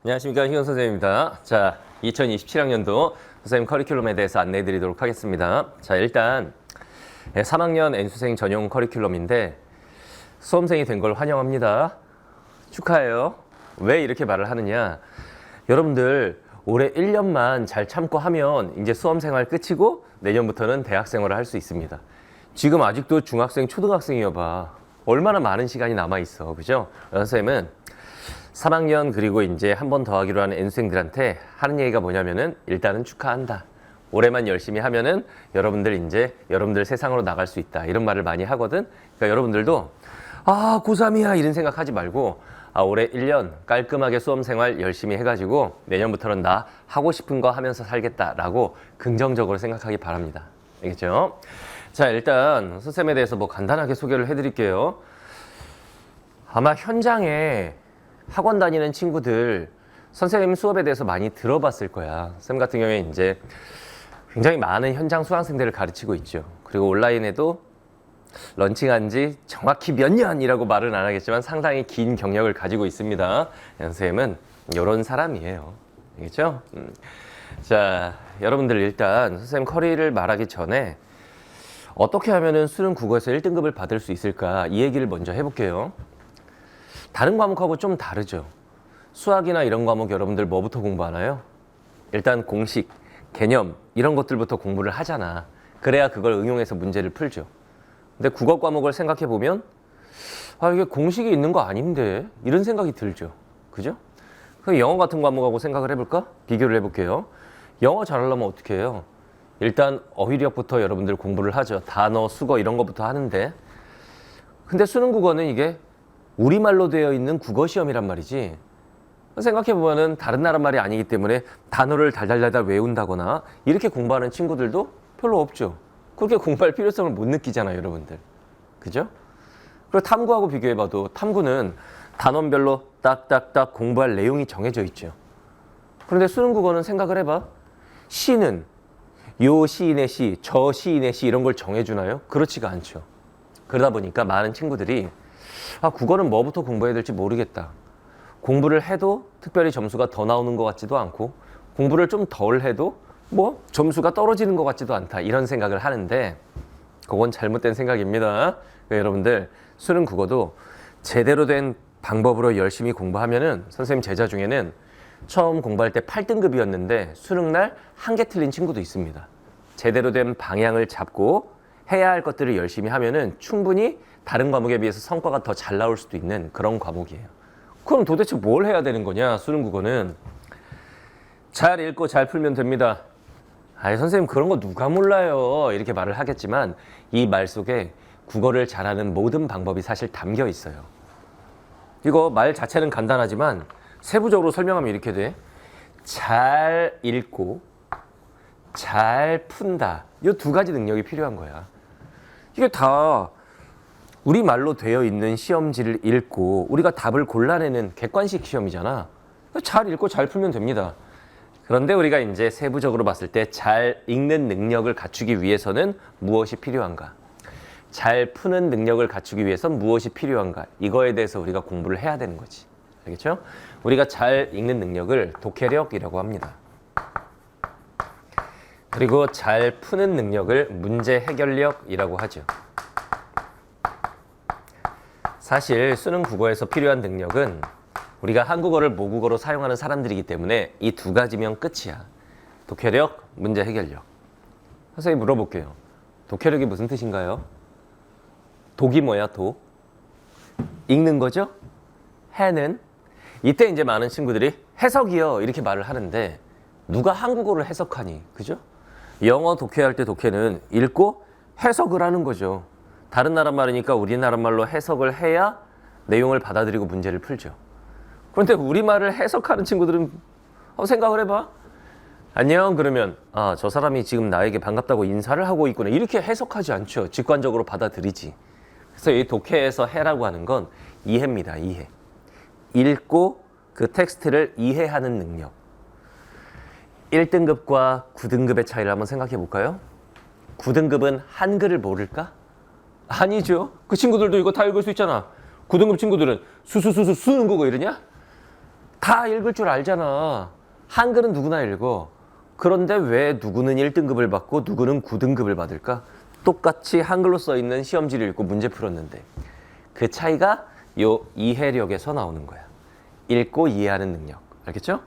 안녕하십니까, 희경 선생님입니다. 자, 2027학년도 선생님 커리큘럼에 대해서 안내해 드리도록 하겠습니다. 자, 일단 3학년 N수생 전용 커리큘럼인데 수험생이 된 걸 환영합니다. 축하해요. 왜 이렇게 말을 하느냐? 여러분들 올해 1년만 잘 참고 하면 이제 수험생활 끝이고 내년부터는 대학생활을 할 수 있습니다. 지금 아직도 중학생, 초등학생이어 봐. 얼마나 많은 시간이 남아있어. 그죠? 선생님은 3학년 그리고 이제 한 번 더 하기로 하는 N수생들한테 하는 얘기가 뭐냐면은 일단은 축하한다. 올해만 열심히 하면은 여러분들 세상으로 나갈 수 있다. 이런 말을 많이 하거든. 그러니까 여러분들도 고3이야 이런 생각하지 말고 올해 1년 깔끔하게 수험생활 열심히 해가지고 내년부터는 나 하고 싶은 거 하면서 살겠다라고 긍정적으로 생각하기 바랍니다. 알겠죠? 자, 일단 선생님에 대해서 뭐 간단하게 소개를 해드릴게요. 아마 현장에 학원 다니는 친구들 선생님 수업에 대해서 많이 들어봤을 거야. 쌤 같은 경우에 이제 굉장히 많은 현장 수강생들을 가르치고 있죠. 그리고 온라인에도 런칭한 지 정확히 몇 년이라고 말은 안 하겠지만 상당히 긴 경력을 가지고 있습니다. 선생님은 이런 사람이에요. 알겠죠? 자, 여러분들 일단 선생님 커리를 말하기 전에 어떻게 하면은 수능 국어에서 1등급을 받을 수 있을까? 이 얘기를 먼저 해볼게요. 다른 과목하고 좀 다르죠. 수학이나 이런 과목 여러분들 뭐부터 공부하나요? 일단 공식, 개념 이런 것들부터 공부를 하잖아. 그래야 그걸 응용해서 문제를 풀죠. 근데 국어 과목을 생각해 보면 이게 공식이 있는 거 아닌데 이런 생각이 들죠. 그죠? 그 영어 같은 과목하고 생각을 해볼까? 비교를 해볼게요. 영어 잘하려면 어떻게 해요? 일단 어휘력부터 여러분들 공부를 하죠. 단어, 수거 이런 것부터 하는데 근데 수능 국어는 이게 우리말로 되어 있는 국어 시험이란 말이지. 생각해보면은 다른 나라 말이 아니기 때문에 단어를 달달달달 외운다거나 이렇게 공부하는 친구들도 별로 없죠. 그렇게 공부할 필요성을 못 느끼잖아요, 여러분들. 그죠? 그리고 탐구하고 비교해봐도 탐구는 단원별로 딱딱딱 공부할 내용이 정해져 있죠. 그런데 수능 국어는 생각을 해봐. 시는 요 시인의 시, 저 시인의 시 이런 걸 정해주나요? 그렇지가 않죠. 그러다 보니까 많은 친구들이 국어는 뭐부터 공부해야 될지 모르겠다. 공부를 해도 특별히 점수가 더 나오는 것 같지도 않고 공부를 좀 덜 해도 뭐 점수가 떨어지는 것 같지도 않다. 이런 생각을 하는데 그건 잘못된 생각입니다. 그러니까 여러분들 수능 국어도 제대로 된 방법으로 열심히 공부하면은 선생님 제자 중에는 처음 공부할 때 8등급이었는데 수능날 한 개 틀린 친구도 있습니다. 제대로 된 방향을 잡고 해야 할 것들을 열심히 하면은 충분히 다른 과목에 비해서 성과가 더 잘 나올 수도 있는 그런 과목이에요. 그럼 도대체 뭘 해야 되는 거냐? 수능 국어는 잘 읽고 잘 풀면 됩니다. 선생님 그런 거 누가 몰라요? 이렇게 말을 하겠지만 이 말 속에 국어를 잘하는 모든 방법이 사실 담겨 있어요. 이거 말 자체는 간단하지만 세부적으로 설명하면 이렇게 돼. 잘 읽고 잘 푼다. 이 두 가지 능력이 필요한 거야. 이게 다 우리말로 되어 있는 시험지를 읽고 우리가 답을 골라내는 객관식 시험이잖아. 잘 읽고 잘 풀면 됩니다. 그런데 우리가 이제 세부적으로 봤을 때 잘 읽는 능력을 갖추기 위해서는 무엇이 필요한가? 잘 푸는 능력을 갖추기 위해서는 무엇이 필요한가? 이거에 대해서 우리가 공부를 해야 되는 거지. 알겠죠? 우리가 잘 읽는 능력을 독해력이라고 합니다. 그리고 잘 푸는 능력을 문제 해결력이라고 하죠. 사실 수능 국어에서 필요한 능력은 우리가 한국어를 모국어로 사용하는 사람들이기 때문에 이 두 가지면 끝이야. 독해력, 문제 해결력. 선생님 물어볼게요. 독해력이 무슨 뜻인가요? 독이 뭐야, 독? 읽는 거죠? 해는? 이때 이제 많은 친구들이 해석이요 이렇게 말을 하는데 누가 한국어를 해석하니? 그죠? 영어 독해할 때 독해는 읽고 해석을 하는 거죠. 다른 나라 말이니까 우리나라 말로 해석을 해야 내용을 받아들이고 문제를 풀죠. 그런데 우리말을 해석하는 친구들은 생각을 해봐. 안녕 그러면 저 사람이 지금 나에게 반갑다고 인사를 하고 있구나. 이렇게 해석하지 않죠. 직관적으로 받아들이지. 그래서 이 독해에서 해라고 하는 건 이해입니다. 이해. 읽고 그 텍스트를 이해하는 능력. 1등급과 9등급의 차이를 한번 생각해 볼까요? 9등급은 한글을 모를까? 아니죠. 그 친구들도 이거 다 읽을 수 있잖아. 9등급 친구들은 수능 국어 이러냐? 다 읽을 줄 알잖아. 한글은 누구나 읽어. 그런데 왜 누구는 1등급을 받고 누구는 9등급을 받을까? 똑같이 한글로 써있는 시험지를 읽고 문제 풀었는데 그 차이가 요 이해력에서 나오는 거야. 읽고 이해하는 능력. 알겠죠?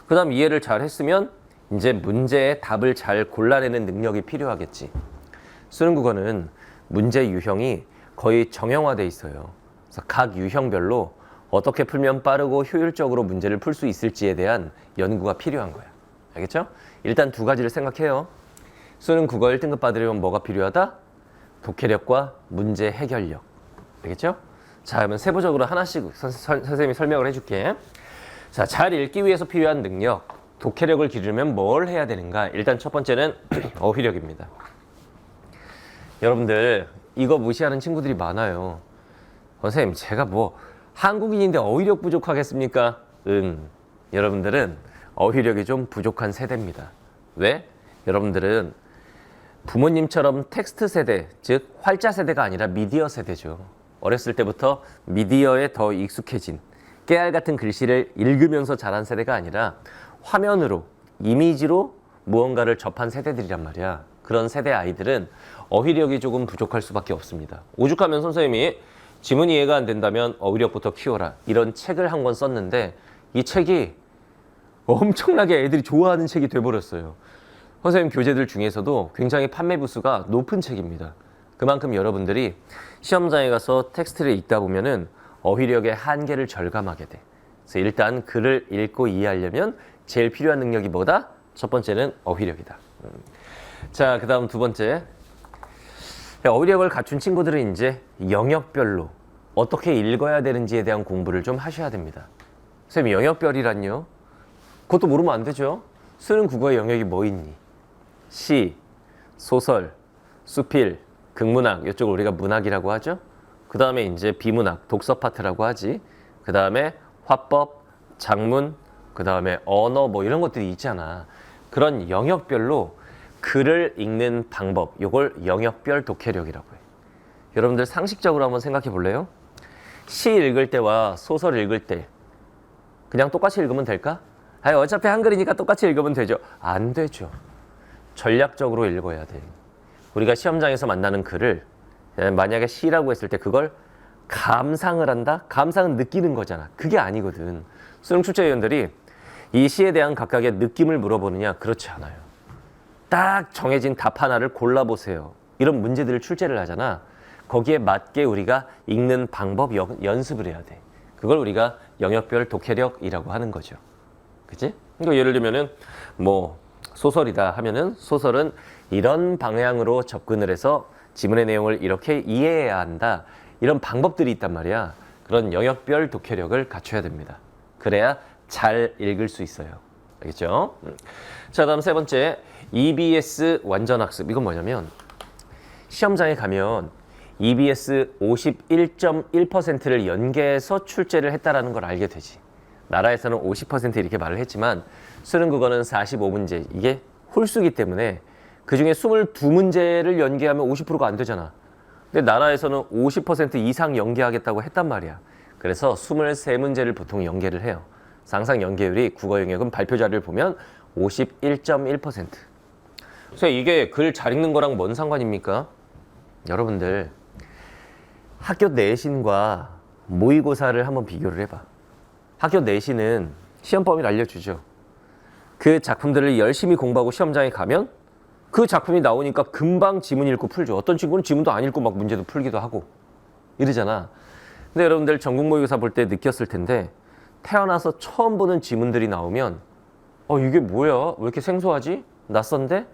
그 다음 이해를 잘 했으면 이제 문제의 답을 잘 골라내는 능력이 필요하겠지. 수능 국어는 문제 유형이 거의 정형화돼 있어요. 그래서 각 유형별로 어떻게 풀면 빠르고 효율적으로 문제를 풀 수 있을지에 대한 연구가 필요한 거야. 알겠죠? 일단 두 가지를 생각해요. 수능 국어 1등급 받으려면 뭐가 필요하다? 독해력과 문제 해결력. 알겠죠? 자, 그러면 세부적으로 하나씩 선생님이 설명을 해줄게. 자, 잘 읽기 위해서 필요한 능력, 독해력을 기르려면 뭘 해야 되는가? 일단 첫 번째는 어휘력입니다. 여러분들 이거 무시하는 친구들이 많아요. 선생님, 제가 뭐 한국인인데 어휘력 부족하겠습니까? 여러분들은 어휘력이 좀 부족한 세대입니다. 왜? 여러분들은 부모님처럼 텍스트 세대, 즉 활자 세대가 아니라 미디어 세대죠. 어렸을 때부터 미디어에 더 익숙해진 깨알 같은 글씨를 읽으면서 자란 세대가 아니라 화면으로, 이미지로 무언가를 접한 세대들이란 말이야. 그런 세대 아이들은 어휘력이 조금 부족할 수밖에 없습니다. 오죽하면 선생님이 지문 이해가 안 된다면 어휘력부터 키워라. 이런 책을 한 권 썼는데 이 책이 엄청나게 애들이 좋아하는 책이 돼버렸어요. 선생님 교재들 중에서도 굉장히 판매 부수가 높은 책입니다. 그만큼 여러분들이 시험장에 가서 텍스트를 읽다 보면은 어휘력의 한계를 절감하게 돼. 그래서 일단 글을 읽고 이해하려면 제일 필요한 능력이 뭐다? 첫 번째는 어휘력이다. 자, 그 다음 두 번째. 어휘력을 갖춘 친구들은 이제 영역별로 어떻게 읽어야 되는지에 대한 공부를 좀 하셔야 됩니다. 선생님, 영역별이란요? 그것도 모르면 안 되죠. 수능 국어의 영역이 뭐 있니? 시, 소설, 수필, 극문학, 이쪽을 우리가 문학이라고 하죠. 그 다음에 이제 비문학, 독서 파트라고 하지. 그 다음에 화법, 작문, 그 다음에 언어 뭐 이런 것들이 있잖아. 그런 영역별로 글을 읽는 방법, 이걸 영역별 독해력이라고 해. 여러분들 상식적으로 한번 생각해 볼래요? 시 읽을 때와 소설 읽을 때 그냥 똑같이 읽으면 될까? 아니, 어차피 한글이니까 똑같이 읽으면 되죠. 안 되죠. 전략적으로 읽어야 돼. 우리가 시험장에서 만나는 글을 만약에 시라고 했을 때 그걸 감상을 한다? 감상은 느끼는 거잖아. 그게 아니거든. 수능 출제위원들이 이 시에 대한 각각의 느낌을 물어보느냐? 그렇지 않아요. 딱 정해진 답 하나를 골라보세요. 이런 문제들을 출제를 하잖아. 거기에 맞게 우리가 읽는 방법 연습을 해야 돼. 그걸 우리가 영역별 독해력이라고 하는 거죠. 그치? 그러니까 예를 들면은 뭐 소설이다 하면은 소설은 이런 방향으로 접근을 해서 지문의 내용을 이렇게 이해해야 한다. 이런 방법들이 있단 말이야. 그런 영역별 독해력을 갖춰야 됩니다. 그래야 잘 읽을 수 있어요. 알겠죠? 자, 다음 세 번째, EBS 완전학습. 이건 뭐냐면 시험장에 가면 EBS 51.1%를 연계해서 출제를 했다라는 걸 알게 되지. 나라에서는 50% 이렇게 말을 했지만 수능 국어는 45문제. 이게 홀수기 때문에 그중에 22문제를 연계하면 50%가 안 되잖아. 근데 나라에서는 50% 이상 연계하겠다고 했단 말이야. 그래서 23문제를 보통 연계를 해요. 항상 연계율이 국어 영역은 발표 자료를 보면 51.1%. 그래서 이게 글 잘 읽는 거랑 뭔 상관입니까? 여러분들 학교 내신과 모의고사를 한번 비교를 해봐. 학교 내신은 시험 범위를 알려주죠. 그 작품들을 열심히 공부하고 시험장에 가면 그 작품이 나오니까 금방 지문 읽고 풀죠. 어떤 친구는 지문도 안 읽고 막 문제도 풀기도 하고 이러잖아. 근데 여러분들 전국 모의고사 볼 때 느꼈을 텐데 태어나서 처음 보는 지문들이 나오면 이게 뭐야? 왜 이렇게 생소하지? 낯선데?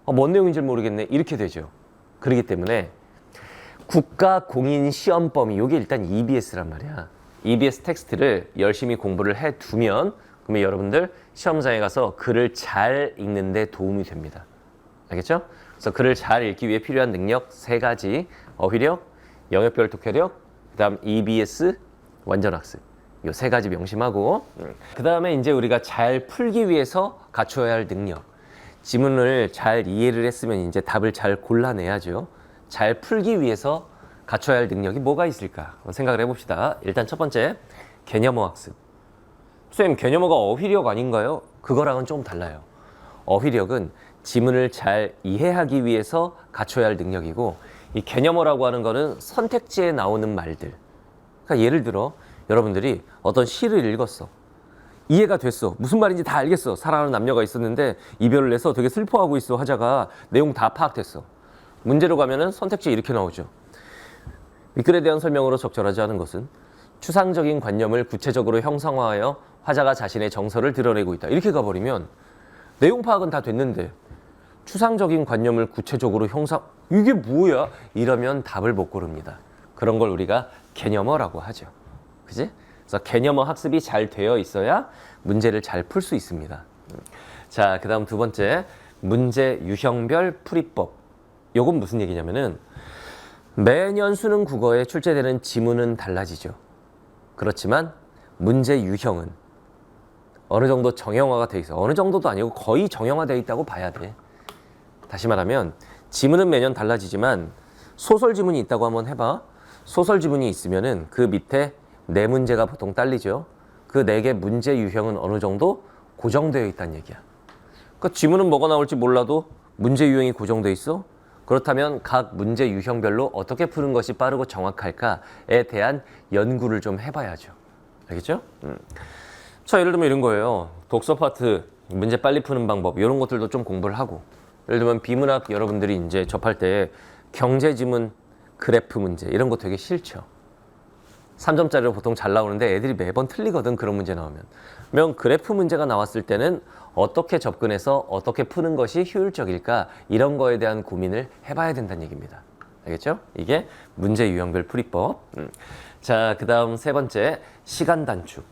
뭔 내용인지 모르겠네. 이렇게 되죠. 그렇기 때문에 국가 공인 시험 범위, 이게 일단 EBS란 말이야. EBS 텍스트를 열심히 공부를 해두면 그러면 여러분들 시험장에 가서 글을 잘 읽는 데 도움이 됩니다. 알겠죠? 그래서 글을 잘 읽기 위해 필요한 능력 세 가지. 어휘력, 영역별 독해력, 그 다음 EBS 완전학습. 이 세 가지 명심하고 그 다음에 이제 우리가 잘 풀기 위해서 갖춰야 할 능력. 지문을 잘 이해를 했으면 이제 답을 잘 골라내야죠. 잘 풀기 위해서 갖춰야 할 능력이 뭐가 있을까? 한번 생각을 해봅시다. 일단 첫 번째, 개념어 학습. 선생님, 개념어가 어휘력 아닌가요? 그거랑은 조금 달라요. 어휘력은 지문을 잘 이해하기 위해서 갖춰야 할 능력이고, 이 개념어라고 하는 거는 선택지에 나오는 말들. 그러니까 예를 들어 여러분들이 어떤 시를 읽었어. 이해가 됐어. 무슨 말인지 다 알겠어. 사랑하는 남녀가 있었는데 이별을 해서 되게 슬퍼하고 있어. 하자가 내용 다 파악됐어. 문제로 가면은 선택지에 이렇게 나오죠. 이 글에 대한 설명으로 적절하지 않은 것은 추상적인 관념을 구체적으로 형상화하여 화자가 자신의 정서를 드러내고 있다. 이렇게 가버리면 내용 파악은 다 됐는데 추상적인 관념을 구체적으로 이게 뭐야? 이러면 답을 못 고릅니다. 그런 걸 우리가 개념어라고 하죠. 그지? 그래서 개념어 학습이 잘 되어 있어야 문제를 잘 풀 수 있습니다. 자, 그 다음 두 번째, 문제 유형별 풀이법. 요건 무슨 얘기냐면은 매년 수능 국어에 출제되는 지문은 달라지죠. 그렇지만 문제 유형은 어느 정도 정형화가 돼 있어. 어느 정도도 아니고 거의 정형화되어 있다고 봐야 돼. 다시 말하면 지문은 매년 달라지지만 소설 지문이 있다고 한번 해봐. 소설 지문이 있으면은 그 밑에 네 문제가 보통 딸리죠. 그 네 개 문제 유형은 어느 정도 고정되어 있다는 얘기야. 그러니까 지문은 뭐가 나올지 몰라도 문제 유형이 고정되어 있어. 그렇다면 각 문제 유형별로 어떻게 푸는 것이 빠르고 정확할까에 대한 연구를 좀 해봐야죠. 알겠죠? 자, 예를 들면 이런 거예요. 독서 파트 문제 빨리 푸는 방법 이런 것들도 좀 공부를 하고, 예를 들면 비문학 여러분들이 이제 접할 때 경제 지문, 그래프 문제 이런 거 되게 싫죠. 3점짜리로 보통 잘 나오는데 애들이 매번 틀리거든. 그런 문제 나오면. 그러면 그래프 문제가 나왔을 때는 어떻게 접근해서 어떻게 푸는 것이 효율적일까, 이런 거에 대한 고민을 해봐야 된다는 얘기입니다. 알겠죠? 이게 문제 유형별 풀이법. 자, 그 다음 세 번째, 시간 단축.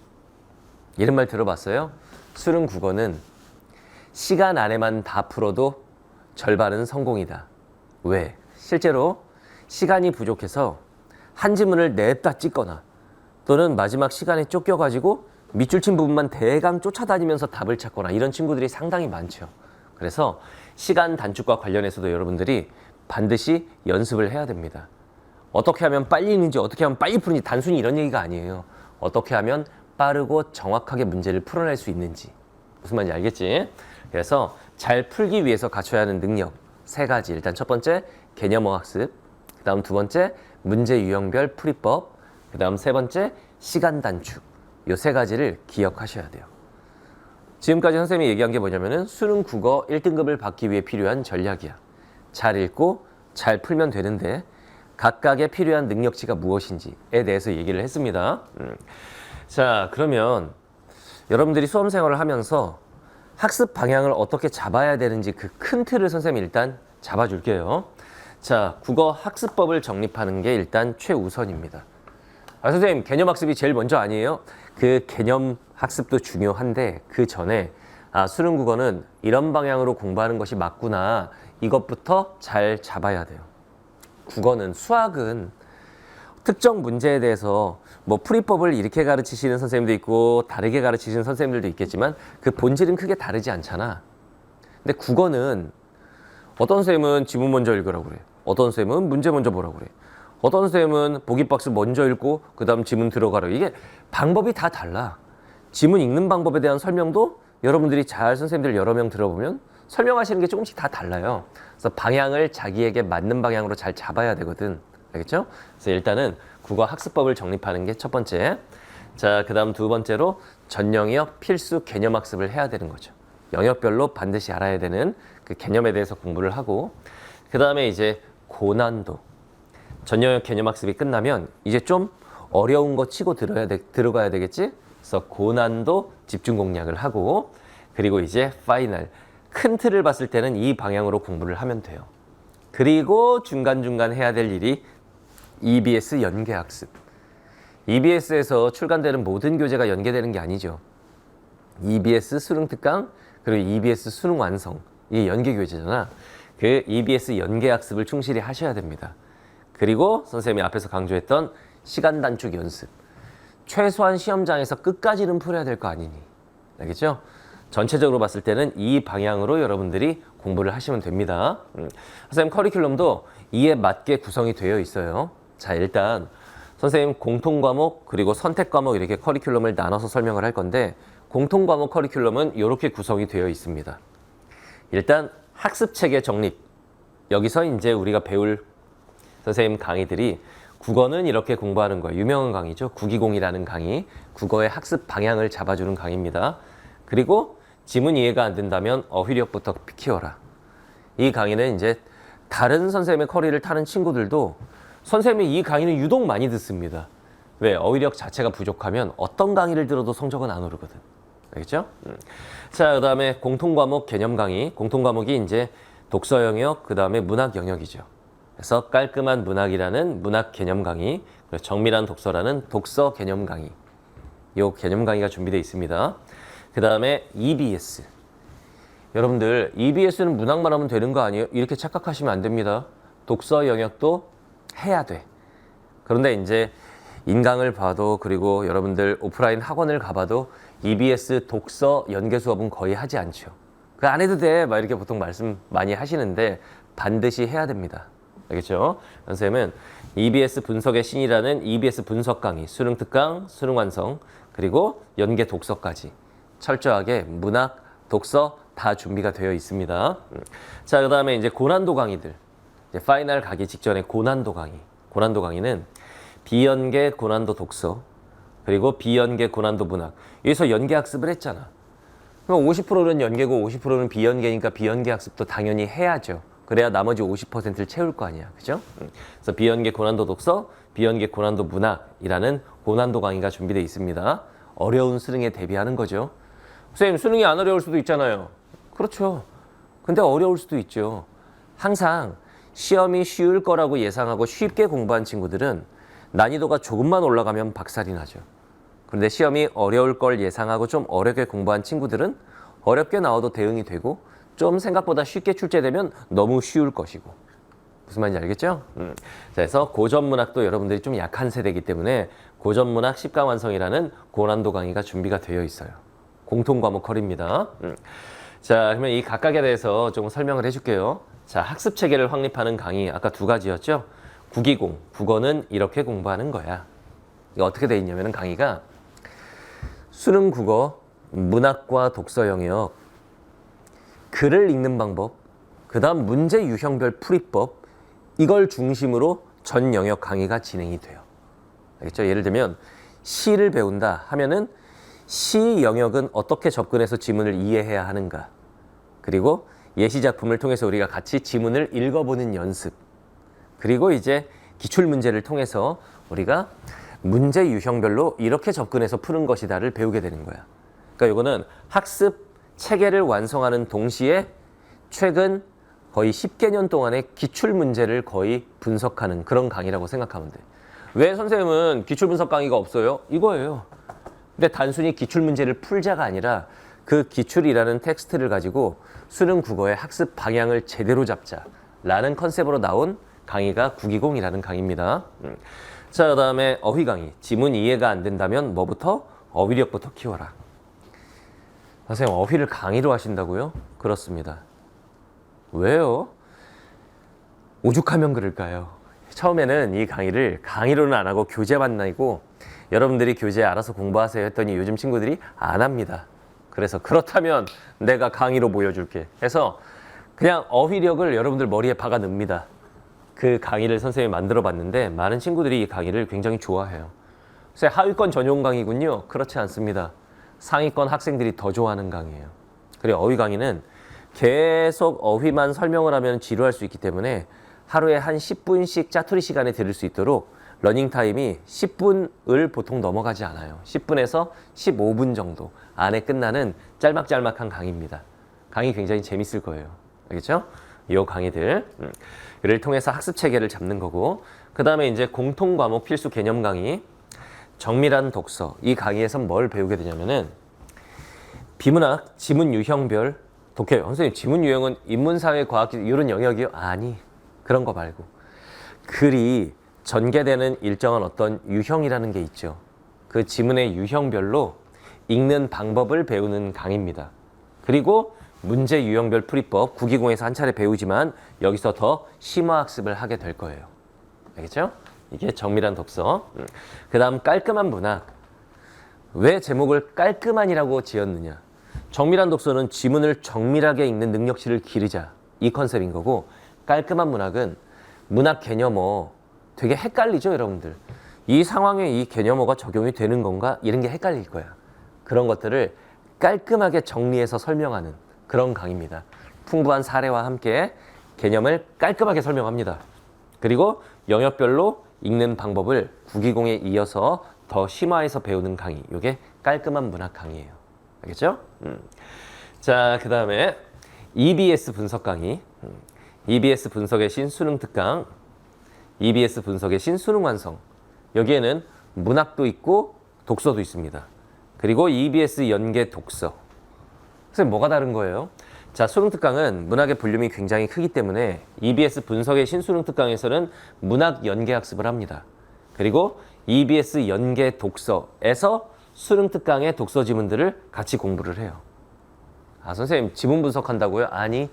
이런 말 들어봤어요? 수능 국어는 시간 안에만 다 풀어도 절반은 성공이다. 왜? 실제로 시간이 부족해서 한 지문을 냅다 찍거나 또는 마지막 시간에 쫓겨가지고 밑줄 친 부분만 대강 쫓아다니면서 답을 찾거나 이런 친구들이 상당히 많죠. 그래서 시간 단축과 관련해서도 여러분들이 반드시 연습을 해야 됩니다. 어떻게 하면 빨리 읽는지, 어떻게 하면 빨리 푸는지 단순히 이런 얘기가 아니에요. 어떻게 하면 빠르고 정확하게 문제를 풀어낼 수 있는지. 무슨 말인지 알겠지? 그래서 잘 풀기 위해서 갖춰야 하는 능력 세 가지. 일단 첫 번째, 개념어 학습. 그 다음 두 번째, 문제 유형별 풀이법. 그 다음 세 번째, 시간 단축. 요 세 가지를 기억하셔야 돼요. 지금까지 선생님이 얘기한 게 뭐냐면은 수능 국어 1등급을 받기 위해 필요한 전략이야. 잘 읽고 잘 풀면 되는데 각각의 필요한 능력치가 무엇인지에 대해서 얘기를 했습니다. 자, 그러면 여러분들이 수험 생활을 하면서 학습 방향을 어떻게 잡아야 되는지 그 큰 틀을 선생님이 일단 잡아줄게요. 자, 국어 학습법을 정립하는 게 일단 최우선입니다. 선생님, 개념 학습이 제일 먼저 아니에요? 그 개념 학습도 중요한데 그 전에 수능 국어는 이런 방향으로 공부하는 것이 맞구나, 이것부터 잘 잡아야 돼요. 국어는, 수학은 특정 문제에 대해서 뭐 풀이법을 이렇게 가르치시는 선생님도 있고 다르게 가르치시는 선생님들도 있겠지만 그 본질은 크게 다르지 않잖아. 근데 국어는 어떤 선생님은 지문 먼저 읽으라고 그래. 어떤 선생님은 문제 먼저 보라고 그래. 어떤 선생님은 보기 박스 먼저 읽고 그 다음 지문 들어가라. 이게 방법이 다 달라. 지문 읽는 방법에 대한 설명도 여러분들이 잘 선생님들 여러 명 들어보면 설명하시는 게 조금씩 다 달라요. 그래서 방향을 자기에게 맞는 방향으로 잘 잡아야 되거든. 알겠죠? 그래서 일단은 국어 학습법을 정립하는 게 첫 번째. 자, 그 다음 두 번째로 전 영역 필수 개념 학습을 해야 되는 거죠. 영역별로 반드시 알아야 되는 그 개념에 대해서 공부를 하고, 그 다음에 이제 고난도. 전 영역 개념 학습이 끝나면 이제 좀 어려운 거 치고 들어가야 되겠지? 그래서 고난도 집중 공략을 하고, 그리고 이제 파이널. 큰 틀을 봤을 때는 이 방향으로 공부를 하면 돼요. 그리고 중간중간 해야 될 일이 EBS 연계학습. EBS에서 출간되는 모든 교재가 연계되는 게 아니죠. EBS 수능 특강, 그리고 EBS 수능 완성. 이게 연계 교재잖아. 그 EBS 연계학습을 충실히 하셔야 됩니다. 그리고 선생님이 앞에서 강조했던 시간 단축 연습. 최소한 시험장에서 끝까지는 풀어야 될 거 아니니. 알겠죠? 전체적으로 봤을 때는 이 방향으로 여러분들이 공부를 하시면 됩니다. 선생님 커리큘럼도 이에 맞게 구성이 되어 있어요. 자, 일단 선생님 공통 과목 그리고 선택 과목 이렇게 커리큘럼을 나눠서 설명을 할 건데 공통 과목 커리큘럼은 이렇게 구성이 되어 있습니다. 일단 학습 체계 정립. 여기서 이제 우리가 배울 선생님 강의들이 국어는 이렇게 공부하는 거예요. 유명한 강의죠. 국이공이라는 강의. 국어의 학습 방향을 잡아주는 강의입니다. 그리고 지문 이해가 안 된다면 어휘력부터 키워라. 이 강의는 이제 다른 선생님의 커리를 타는 친구들도 선생님이 이 강의는 유독 많이 듣습니다. 왜? 어휘력 자체가 부족하면 어떤 강의를 들어도 성적은 안 오르거든. 알겠죠? 자, 그 다음에 공통과목 개념 강의. 공통과목이 이제 독서 영역, 그 다음에 문학 영역이죠. 그래서 깔끔한 문학이라는 문학 개념 강의, 그리고 정밀한 독서라는 독서 개념 강의. 이 개념 강의가 준비되어 있습니다. 그 다음에 EBS. 여러분들 EBS는 문학만 하면 되는 거 아니에요? 이렇게 착각하시면 안 됩니다. 독서 영역도 해야 돼. 그런데 이제 인강을 봐도 그리고 여러분들 오프라인 학원을 가봐도 EBS 독서 연계 수업은 거의 하지 않죠. 그 안 해도 돼. 막 이렇게 보통 말씀 많이 하시는데 반드시 해야 됩니다. 알겠죠? 선생님은 EBS 분석의 신이라는 EBS 분석 강의, 수능 특강, 수능 완성, 그리고 연계 독서까지 철저하게 문학, 독서 다 준비가 되어 있습니다. 자, 그 다음에 이제 고난도 강의들. 이제 파이널 가기 직전에 고난도 강의. 고난도 강의는 비연계 고난도 독서, 그리고 비연계 고난도 문학. 여기서 연계 학습을 했잖아. 그럼 50%는 연계고 50%는 비연계니까 비연계 학습도 당연히 해야죠. 그래야 나머지 50%를 채울 거 아니야. 그죠? 그래서 비연계 고난도 독서, 비연계 고난도 문학이라는 고난도 강의가 준비되어 있습니다. 어려운 수능에 대비하는 거죠. 선생님, 수능이 안 어려울 수도 있잖아요. 그렇죠. 근데 어려울 수도 있죠. 항상 시험이 쉬울 거라고 예상하고 쉽게 공부한 친구들은 난이도가 조금만 올라가면 박살이 나죠. 그런데 시험이 어려울 걸 예상하고 좀 어렵게 공부한 친구들은 어렵게 나와도 대응이 되고 좀 생각보다 쉽게 출제되면 너무 쉬울 것이고. 무슨 말인지 알겠죠? 자, 그래서 고전문학도 여러분들이 좀 약한 세대이기 때문에 고전문학 10강 완성이라는 고난도 강의가 준비가 되어 있어요. 공통과목 컬입니다. 자, 그러면 이 각각에 대해서 조금 설명을 해줄게요. 자, 학습 체계를 확립하는 강의 아까 두 가지였죠? 국이공, 국어는 이렇게 공부하는 거야. 이거 어떻게 돼 있냐면 강의가 수능 국어, 문학과 독서 영역, 글을 읽는 방법, 그 다음 문제 유형별 풀이법, 이걸 중심으로 전 영역 강의가 진행이 돼요. 알겠죠? 예를 들면 시를 배운다 하면은 시 영역은 어떻게 접근해서 지문을 이해해야 하는가, 그리고 예시 작품을 통해서 우리가 같이 지문을 읽어보는 연습, 그리고 이제 기출문제를 통해서 우리가 문제 유형별로 이렇게 접근해서 푸는 것이다를 배우게 되는 거야. 그러니까 이거는 학습 체계를 완성하는 동시에 최근 거의 10개년 동안의 기출문제를 거의 분석하는 그런 강의라고 생각하면 돼. 왜 선생님은 기출분석 강의가 없어요? 이거예요. 근데 단순히 기출문제를 풀자가 아니라 그 기출이라는 텍스트를 가지고 수능 국어의 학습 방향을 제대로 잡자라는 컨셉으로 나온 강의가 국이공이라는 강의입니다. 자, 그 다음에 어휘 강의. 지문 이해가 안 된다면 뭐부터? 어휘력부터 키워라. 선생님, 어휘를 강의로 하신다고요? 그렇습니다. 왜요? 오죽하면 그럴까요? 처음에는 이 강의를 강의로는 안 하고 교재만 내고 여러분들이 교재 알아서 공부하세요 했더니 요즘 친구들이 안 합니다. 그래서 그렇다면 내가 강의로 보여줄게 해서 그냥 어휘력을 여러분들 머리에 박아 넣습니다. 그 강의를 선생님이 만들어 봤는데 많은 친구들이 이 강의를 굉장히 좋아해요. 그래서 하위권 전용 강의군요. 그렇지 않습니다. 상위권 학생들이 더 좋아하는 강의예요. 그리고 어휘 강의는 계속 어휘만 설명을 하면 지루할 수 있기 때문에 하루에 한 10분씩 짜투리 시간에 들을 수 있도록 러닝 타임이 10분을 보통 넘어가지 않아요. 10분에서 15분 정도 안에 끝나는 짤막짤막한 강의입니다. 강의 굉장히 재밌을 거예요. 알겠죠? 이 강의들을 통해서 학습 체계를 잡는 거고, 그 다음에 이제 공통 과목 필수 개념 강의, 정밀한 독서. 이 강의에서 뭘 배우게 되냐면은 비문학, 지문 유형별 독해요. 선생님, 지문 유형은 인문사회, 과학기 이런 영역이요? 아니, 그런 거 말고 글이 전개되는 일정한 어떤 유형이라는 게 있죠. 그 지문의 유형별로 읽는 방법을 배우는 강의입니다. 그리고 문제 유형별 풀이법 국이공에서 한 차례 배우지만 여기서 더 심화 학습을 하게 될 거예요. 알겠죠? 이게 정밀한 독서. 그 다음 깔끔한 문학. 왜 제목을 깔끔한이라고 지었느냐. 정밀한 독서는 지문을 정밀하게 읽는 능력치를 기르자. 이 컨셉인 거고, 깔끔한 문학은 문학 개념어 되게 헷갈리죠, 여러분들. 이 상황에 이 개념어가 적용이 되는 건가? 이런 게 헷갈릴 거야. 그런 것들을 깔끔하게 정리해서 설명하는 그런 강의입니다. 풍부한 사례와 함께 개념을 깔끔하게 설명합니다. 그리고 영역별로 읽는 방법을 구기공에 이어서 더 심화해서 배우는 강의. 이게 깔끔한 문학 강의예요. 알겠죠? 자, 그 다음에 EBS 분석 강의. EBS 분석의 신수능 특강. EBS 분석의 신수능 완성. 여기에는 문학도 있고 독서도 있습니다. 그리고 EBS 연계 독서. 선생님 뭐가 다른 거예요? 자, 수능 특강은 문학의 볼륨이 굉장히 크기 때문에 EBS 분석의 신수능 특강에서는 문학 연계 학습을 합니다. 그리고 EBS 연계 독서에서 수능 특강의 독서 지문들을 같이 공부를 해요. 아, 선생님 지문 분석한다고요? 아니,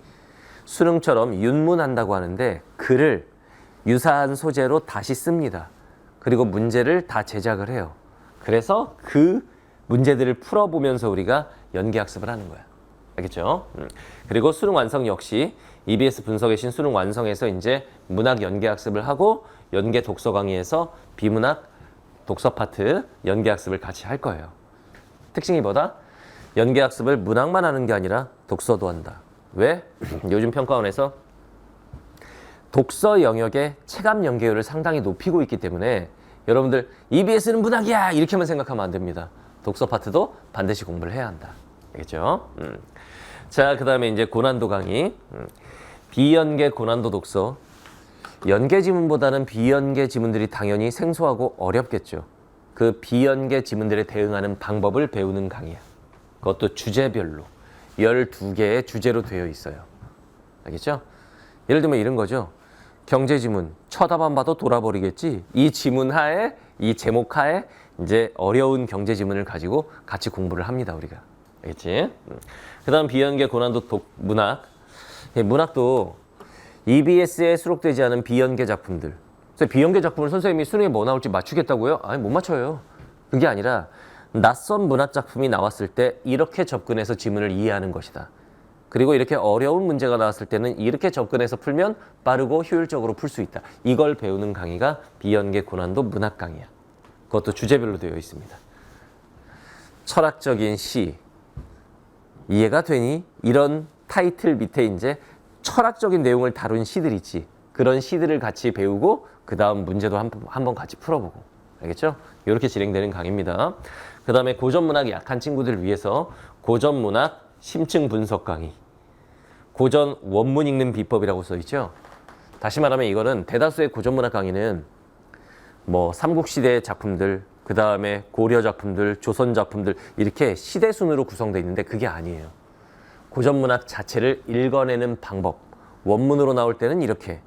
수능처럼 윤문한다고 하는데 글을 유사한 소재로 다시 씁니다. 그리고 문제를 다 제작을 해요. 그래서 그 문제들을 풀어보면서 우리가 연계학습을 하는 거야. 알겠죠? 그리고 수능 완성 역시 EBS 분석의 신수능 완성에서 이제 문학 연계학습을 하고 연계 독서 강의에서 비문학 독서 파트 연계학습을 같이 할 거예요. 특징이 뭐다? 연계학습을 문학만 하는 게 아니라 독서도 한다. 왜? 요즘 평가원에서 독서 영역의 체감 연계율을 상당히 높이고 있기 때문에 여러분들 EBS는 문학이야 이렇게만 생각하면 안 됩니다. 독서 파트도 반드시 공부를 해야 한다. 알겠죠? 자, 그 다음에 이제 고난도 강의. 비연계 고난도 독서. 연계 지문보다는 비연계 지문들이 당연히 생소하고 어렵겠죠. 그 비연계 지문들에 대응하는 방법을 배우는 강의야. 그것도 주제별로 12개의 주제로 되어 있어요. 알겠죠? 예를 들면 이런 거죠. 경제 지문 쳐다만 봐도 돌아버리겠지. 이 지문 하에, 이 제목 하에 이제 어려운 경제 지문을 가지고 같이 공부를 합니다, 우리가. 알겠지? 그 다음 비연계 고난도 문학. 문학도 EBS에 수록되지 않은 비연계 작품들. 비연계 작품을 선생님이 수능에 뭐 나올지 맞추겠다고요? 아니, 못 맞춰요. 그게 아니라 낯선 문학 작품이 나왔을 때 이렇게 접근해서 지문을 이해하는 것이다. 그리고 이렇게 어려운 문제가 나왔을 때는 이렇게 접근해서 풀면 빠르고 효율적으로 풀 수 있다. 이걸 배우는 강의가 비연계 고난도 문학 강의야. 그것도 주제별로 되어 있습니다. 철학적인 시. 이해가 되니? 이런 타이틀 밑에 이제 철학적인 내용을 다룬 시들 있지. 그런 시들을 같이 배우고 그 다음 문제도 한번 같이 풀어보고. 알겠죠? 이렇게 진행되는 강의입니다. 그 다음에 고전문학이 약한 친구들을 위해서 고전문학 심층 분석 강의. 고전 원문 읽는 비법이라고 써있죠. 다시 말하면 이거는 대다수의 고전문학 강의는 뭐 삼국시대 작품들, 그 다음에 고려 작품들, 조선 작품들 이렇게 시대 순으로 구성되어 있는데 그게 아니에요. 고전문학 자체를 읽어내는 방법. 원문으로 나올 때는 이렇게,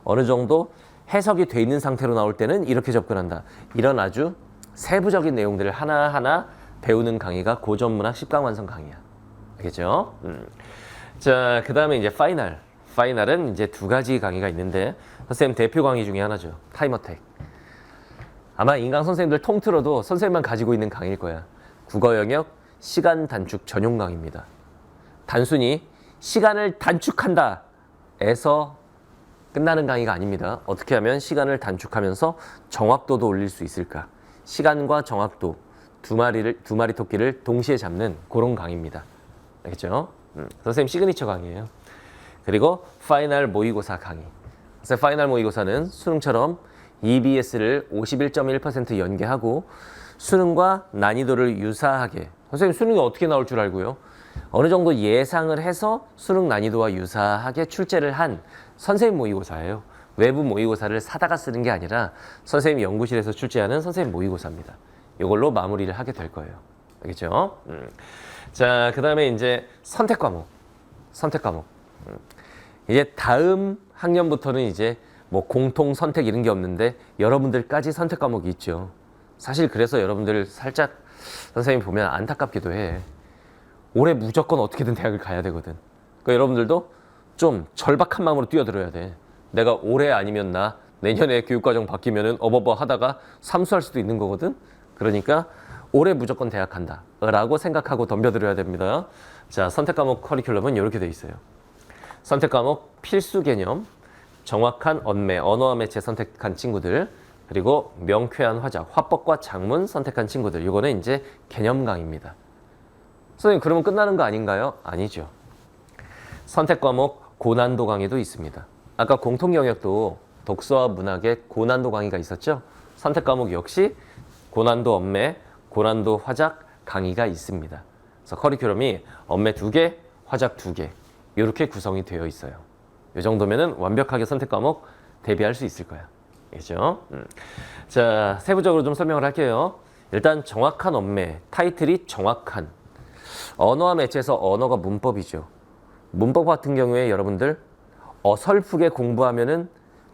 어느 정도 해석이 돼 있는 상태로 나올 때는 이렇게 접근한다. 이런 아주 세부적인 내용들을 하나하나 배우는 강의가 고전문학 10강 완성 강의야. 알겠죠? 자, 그 다음에 이제 파이널. 파이널은 이제 두 가지 강의가 있는데 선생님 대표 강의 중에 하나죠. 타임어택. 아마 인강 선생님들 통틀어도 선생님만 가지고 있는 강의일 거야. 국어 영역 시간 단축 전용 강의입니다. 단순히 시간을 단축한다 에서 끝나는 강의가 아닙니다. 어떻게 하면 시간을 단축하면서 정확도도 올릴 수 있을까? 시간과 정확도 두 마리 토끼를 동시에 잡는 그런 강의입니다. 알겠죠? 선생님 시그니처 강의예요. 그리고 파이널 모의고사 강의. 그래서 파이널 모의고사는 수능처럼 EBS를 51.1% 연계하고 수능과 난이도를 유사하게. 선생님 수능이 어떻게 나올 줄 알고요? 어느 정도 예상을 해서 수능 난이도와 유사하게 출제를 한 선생님 모의고사예요. 외부 모의고사를 사다가 쓰는 게 아니라 선생님 연구실에서 출제하는 선생님 모의고사입니다. 이걸로 마무리를 하게 될 거예요. 알겠죠? 자, 그 다음에 이제 선택 과목. 이제 다음 학년부터는 이제 뭐 공통 선택 이런 게 없는데 여러분들까지 선택 과목이 있죠. 사실 그래서 여러분들 살짝 선생님 보면 안타깝기도 해. 올해 무조건 어떻게든 대학을 가야 되거든. 그러니까 여러분들도 좀 절박한 마음으로 뛰어들어야 돼. 내가 올해 아니면 나 내년에 교육과정 바뀌면은 어버버 하다가 삼수할 수도 있는 거거든. 그러니까 올해 무조건 대학 간다 라고 생각하고 덤벼들어야 됩니다. 자, 선택 과목 커리큘럼은 이렇게 돼 있어요. 선택 과목 필수 개념, 정확한 언매, 언어와 매체 선택한 친구들, 그리고 명쾌한 화작, 화법과 작문 선택한 친구들. 이거는 이제 개념 강의입니다. 선생님, 그러면 끝나는 거 아닌가요? 아니죠. 선택 과목 고난도 강의도 있습니다. 아까 공통 영역도 독서와 문학의 고난도 강의가 있었죠? 선택 과목 역시 고난도 언매, 고난도 화작 강의가 있습니다. 그래서 커리큘럼이 언매 2개, 화작 2개 이렇게 구성이 되어 있어요. 이 정도면은 완벽하게 선택 과목 대비할 수 있을 거야. 알겠죠? 자, 세부적으로 좀 설명을 할게요. 일단 정확한 언매, 타이틀이 정확한. 언어와 매체에서 언어가 문법이죠. 문법 같은 경우에 여러분들 어설프게 공부하면은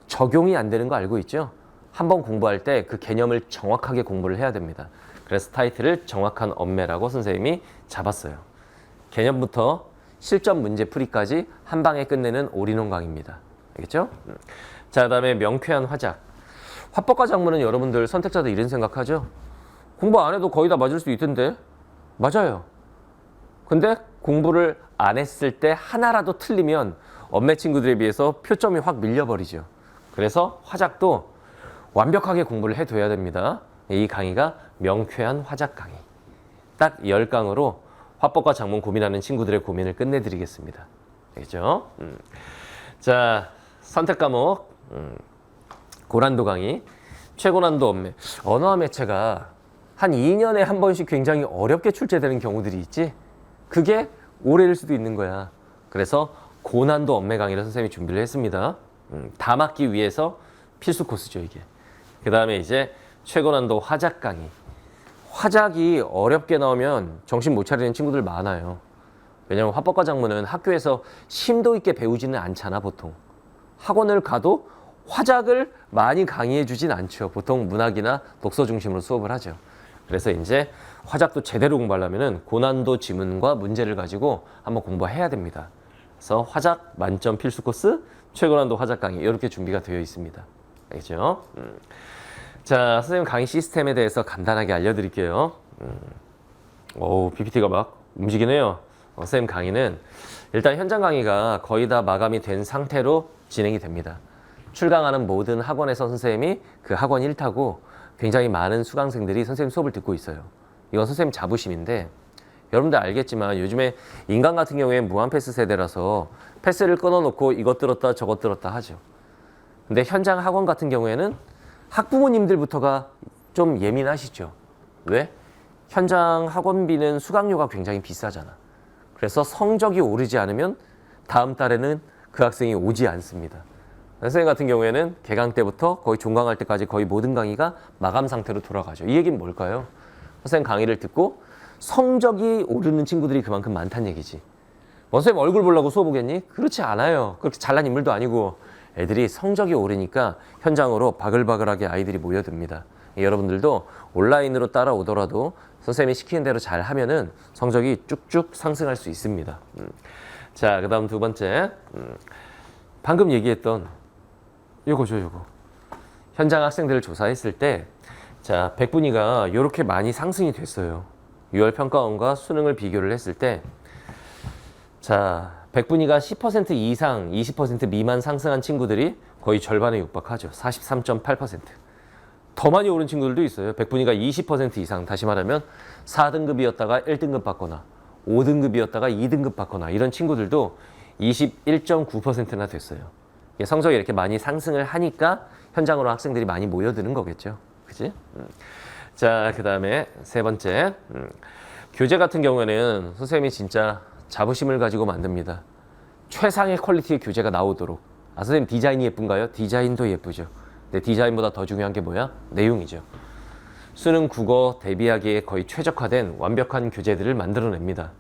적용이 안 되는 거 알고 있죠? 한번 공부할 때 그 개념을 정확하게 공부를 해야 됩니다. 그래서 타이틀을 정확한 언매라고 선생님이 잡았어요. 개념부터 실전 문제 풀이까지 한 방에 끝내는 올인원 강의입니다. 알겠죠? 자, 그다음에 명쾌한 화작. 화법과 작문은 여러분들 선택자들 이런 생각하죠? 공부 안 해도 거의 다 맞을 수 있던데? 맞아요. 근데 공부를 안 했을 때 하나라도 틀리면 언매 친구들에 비해서 표점이 확 밀려버리죠. 그래서 화작도 완벽하게 공부를 해둬야 됩니다. 이 강의가 명쾌한 화작 강의. 딱 10강으로 화법과 작문 고민하는 친구들의 고민을 끝내드리겠습니다. 알겠죠? 자, 선택 과목 고난도 강의, 최고난도 언매. 언어와 매체가 한 2년에 한 번씩 굉장히 어렵게 출제되는 경우들이 있지. 그게 올해일 수도 있는 거야. 그래서 고난도 언매 강의를 선생님이 준비를 했습니다. 다 맞기 위해서 필수 코스죠, 이게. 그 다음에 이제 최고난도 화작 강의. 화작이 어렵게 나오면 정신 못 차리는 친구들 많아요. 왜냐면 화법과 작문은 학교에서 심도 있게 배우지는 않잖아, 보통. 학원을 가도 화작을 많이 강의해 주진 않죠. 보통 문학이나 독서 중심으로 수업을 하죠. 그래서 이제 화작도 제대로 공부하려면 고난도 지문과 문제를 가지고 한번 공부해야 됩니다. 그래서 화작 만점 필수 코스, 최고난도 화작 강의 이렇게 준비가 되어 있습니다. 알겠죠? 자, 선생님 강의 시스템에 대해서 간단하게 알려드릴게요. 오, PPT가 막 움직이네요. 선생님 강의는 일단 현장 강의가 거의 다 마감이 된 상태로 진행이 됩니다. 출강하는 모든 학원에서 선생님이 그 학원 일타고 굉장히 많은 수강생들이 선생님 수업을 듣고 있어요. 이건 선생님 자부심인데 여러분들 알겠지만 요즘에 인간 같은 경우에 무한 패스 세대라서 패스를 끊어놓고 이것 들었다 저것 들었다 하죠. 근데 현장 학원 같은 경우에는 학부모님들부터가 좀 예민하시죠. 왜? 현장 학원비는 수강료가 굉장히 비싸잖아. 그래서 성적이 오르지 않으면 다음 달에는 그 학생이 오지 않습니다. 선생님 같은 경우에는 개강 때부터 거의 종강할 때까지 거의 모든 강의가 마감 상태로 돌아가죠. 이 얘기는 뭘까요? 선생님 강의를 듣고 성적이 오르는 친구들이 그만큼 많다는 얘기지. 선생님 얼굴 보려고 수업 오겠니? 그렇지 않아요. 그렇게 잘난 인물도 아니고 애들이 성적이 오르니까 현장으로 바글바글하게 아이들이 모여듭니다. 여러분들도 온라인으로 따라오더라도 선생님이 시키는 대로 잘 하면은 성적이 쭉쭉 상승할 수 있습니다. 자, 그 다음 두 번째. 방금 얘기했던 요거죠, 요거. 현장 학생들을 조사했을 때, 자, 백분위가 이렇게 많이 상승이 됐어요. 6월 평가원과 수능을 비교를 했을 때, 자, 백분위가 10% 이상, 20% 미만 상승한 친구들이 거의 절반에 육박하죠. 43.8%. 더 많이 오른 친구들도 있어요. 백분위가 20% 이상, 다시 말하면 4등급이었다가 1등급 받거나 5등급이었다가 2등급 받거나 이런 친구들도 21.9%나 됐어요. 성적이 이렇게 많이 상승을 하니까 현장으로 학생들이 많이 모여드는 거겠죠. 그치? 자, 그 다음에 세 번째. 교재 같은 경우에는 선생님이 진짜 자부심을 가지고 만듭니다. 최상의 퀄리티의 교재가 나오도록. 아, 선생님 디자인이 예쁜가요? 디자인도 예쁘죠. 근데 디자인보다 더 중요한 게 뭐야? 내용이죠. 수능 국어 대비하기에 거의 최적화된 완벽한 교재들을 만들어냅니다.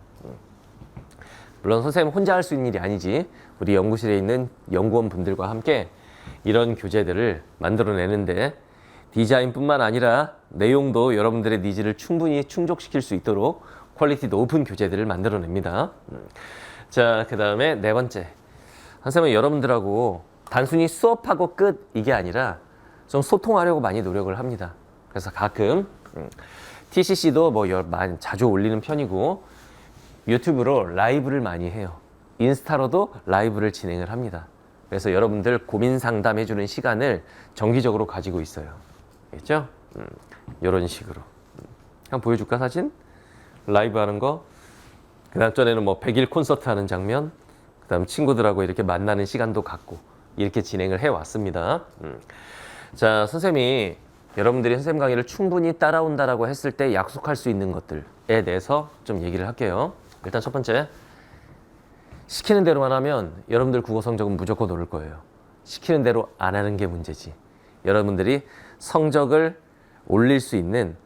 물론 선생님 혼자 할 수 있는 일이 아니지. 우리 연구실에 있는 연구원 분들과 함께 이런 교재들을 만들어내는데 디자인뿐만 아니라 내용도 여러분들의 니즈를 충분히 충족시킬 수 있도록 퀄리티 높은 교재들을 만들어냅니다. 자, 그 다음에 네 번째. 선생님은 여러분들하고 단순히 수업하고 끝 이게 아니라 좀 소통하려고 많이 노력을 합니다. 그래서 가끔 TCC도 뭐 많이 자주 올리는 편이고 유튜브로 라이브를 많이 해요. 인스타로도 라이브를 진행을 합니다. 그래서 여러분들 고민 상담해주는 시간을 정기적으로 가지고 있어요. 알겠죠? 이런 식으로. 한번 보여줄까 사진? 라이브 하는 거. 그 다음 전에는 뭐 100일 콘서트 하는 장면. 그 다음 친구들하고 이렇게 만나는 시간도 갖고 이렇게 진행을 해왔습니다. 자, 선생님이 여러분들이 선생님 강의를 충분히 따라온다라고 했을 때 약속할 수 있는 것들에 대해서 좀 얘기를 할게요. 일단 첫 번째, 시키는 대로만 하면 여러분들 국어 성적은 무조건 오를 거예요. 시키는 대로 안 하는 게 문제지. 여러분들이 성적을 올릴 수 있는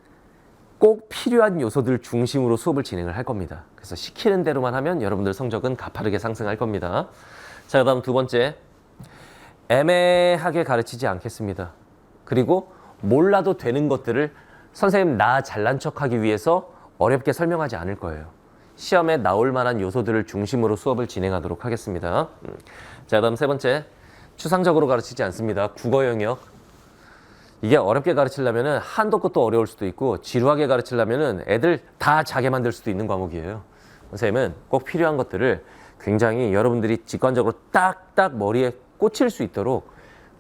꼭 필요한 요소들 중심으로 수업을 진행을 할 겁니다. 그래서 시키는 대로만 하면 여러분들 성적은 가파르게 상승할 겁니다. 자, 그다음 두 번째, 애매하게 가르치지 않겠습니다. 그리고 몰라도 되는 것들을 선생님 나 잘난 척하기 위해서 어렵게 설명하지 않을 거예요. 시험에 나올 만한 요소들을 중심으로 수업을 진행하도록 하겠습니다. 자, 그다음 세 번째, 추상적으로 가르치지 않습니다. 국어 영역. 이게 어렵게 가르치려면 한도 끝도 어려울 수도 있고 지루하게 가르치려면 애들 다 자게 만들 수도 있는 과목이에요. 선생님은 꼭 필요한 것들을 굉장히 여러분들이 직관적으로 딱딱 머리에 꽂힐 수 있도록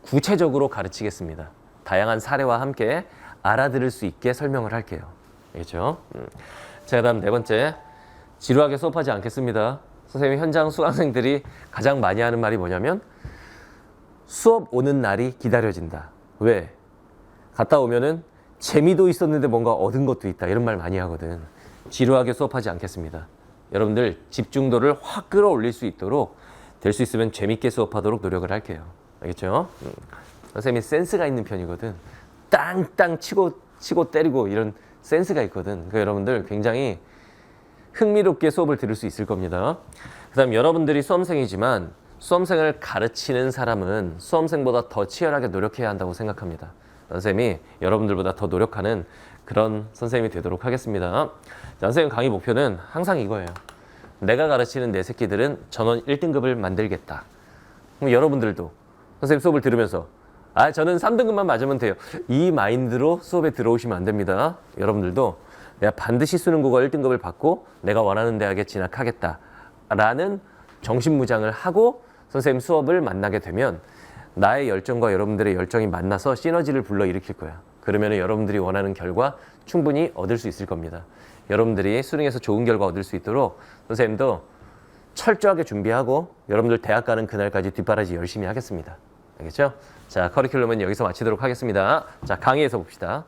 구체적으로 가르치겠습니다. 다양한 사례와 함께 알아들을 수 있게 설명을 할게요. 알겠죠? 자, 그다음 네 번째, 지루하게 수업하지 않겠습니다. 선생님 현장 수강생들이 가장 많이 하는 말이 뭐냐면 수업 오는 날이 기다려진다. 왜? 갔다 오면은 재미도 있었는데 뭔가 얻은 것도 있다. 이런 말 많이 하거든. 지루하게 수업하지 않겠습니다. 여러분들 집중도를 확 끌어올릴 수 있도록 될 수 있으면 재밌게 수업하도록 노력을 할게요. 알겠죠? 선생님이 센스가 있는 편이거든. 땅땅 치고 때리고 이런 센스가 있거든. 그러니까 여러분들 굉장히 흥미롭게 수업을 들을 수 있을 겁니다. 그 다음 여러분들이 수험생이지만 수험생을 가르치는 사람은 수험생보다 더 치열하게 노력해야 한다고 생각합니다. 선생님이 여러분들보다 더 노력하는 그런 선생님이 되도록 하겠습니다. 자, 선생님 강의 목표는 항상 이거예요. 내가 가르치는 내 새끼들은 전원 1등급을 만들겠다. 그럼 여러분들도 선생님 수업을 들으면서 저는 3등급만 맞으면 돼요. 이 마인드로 수업에 들어오시면 안 됩니다. 여러분들도 내가 반드시 수능 국어 1등급을 받고 내가 원하는 대학에 진학하겠다 라는 정신무장을 하고 선생님 수업을 만나게 되면 나의 열정과 여러분들의 열정이 만나서 시너지를 불러일으킬 거야. 그러면 여러분들이 원하는 결과 충분히 얻을 수 있을 겁니다. 여러분들이 수능에서 좋은 결과 얻을 수 있도록 선생님도 철저하게 준비하고 여러분들 대학 가는 그날까지 뒷바라지 열심히 하겠습니다. 알겠죠? 자, 커리큘럼은 여기서 마치도록 하겠습니다. 자, 강의에서 봅시다.